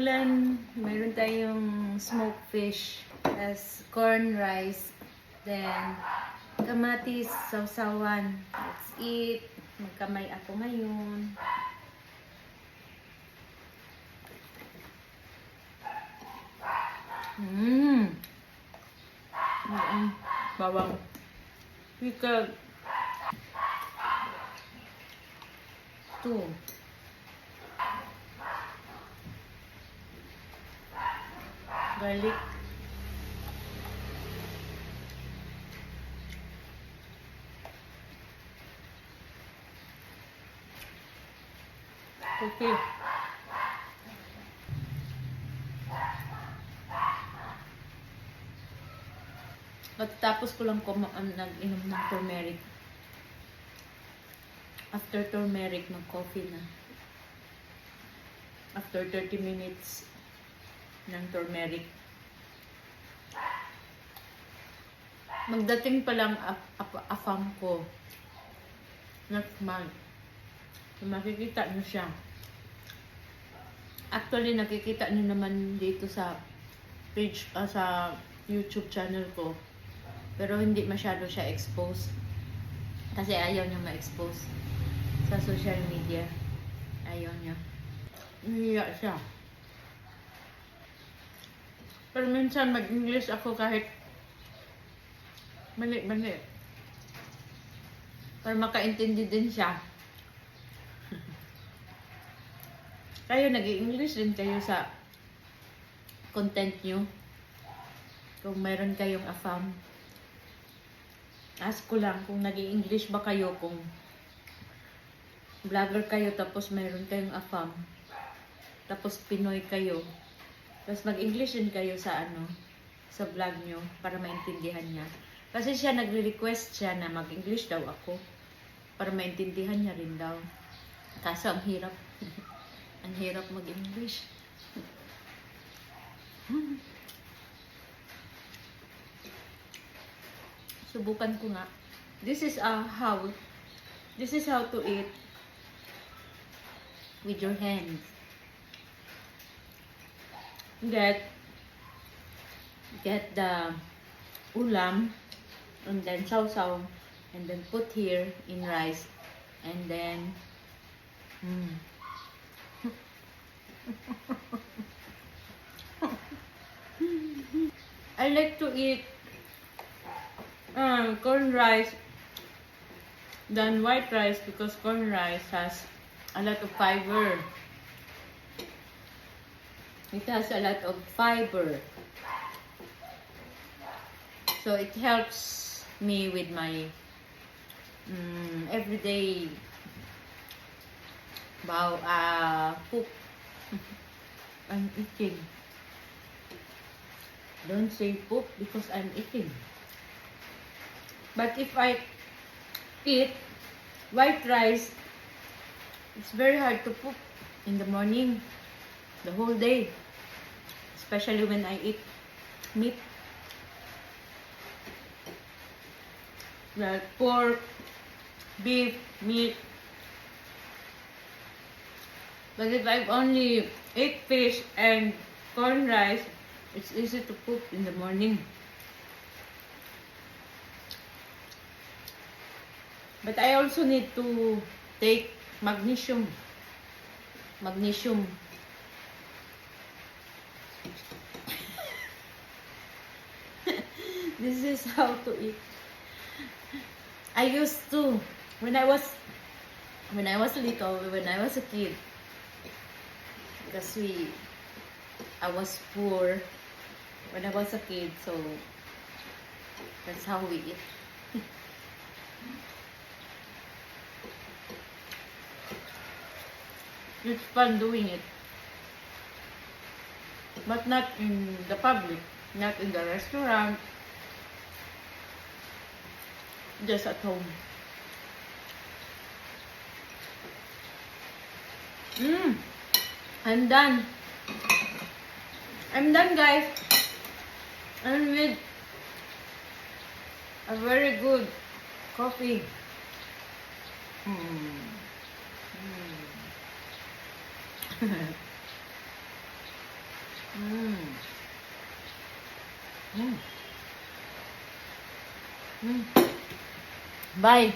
ulan, mayroon tayong smoked fish, as corn rice, then kamatis, sausawan. Let's eat. Magkamay ako ngayon. Bawang. Pickle. 2. Garlic. Okay. Tapos ko lang nag-inom ng turmeric. After turmeric, mag-coffee na. After 30 minutes ng turmeric. Magdating pa lang afam ko. Next month. So, makikita nyo siya. Actually, nakikita nyo naman dito sa page, sa YouTube channel ko. Pero hindi masyado siya exposed. Kasi ayaw niya ma-expose sa social media. Ayaw niya. Nahiya siya. Pero minsan mag-English ako kahit mali-mali. Para makaintindi din siya. Kayo nag-i-English din kayo sa content nyo. Kung mayroon kayong afam. Ask ko lang kung nag-i-English ba kayo, kung vlogger kayo tapos mayroon kayong afam. Tapos Pinoy kayo. Tapos mag-English din kayo sa sa vlog nyo para maintindihan niya. Kasi siya nagre-request siya na mag-English daw ako para maintindihan niya rin daw. Kaso ang hirap. Ang hirap mag-English. Subukan ko nga. This is how to eat with your hands. Get the ulam and then sausaw and then put here in rice and then I like to eat corn rice than white rice because corn rice has a lot of fiber. It has a lot of fiber. So it helps me with my everyday poop. I'm eating. Don't say poop because I'm eating. But if I eat white rice, it's very hard to poop in the morning, the whole day. Especially when I eat meat. Like pork, beef, meat. But if I've only ate fish and corn rice, it's easy to poop in the morning. But I also need to take magnesium. Magnesium. This is how to eat. I used to when I was little, when I was a kid. Because I was poor when I was a kid, so that's how we eat. It's fun doing it. But not in the public, not in the restaurant, just at home. I'm done. I'm done, guys. I'm with a very good coffee. Mm. Mm. Mm. Bye.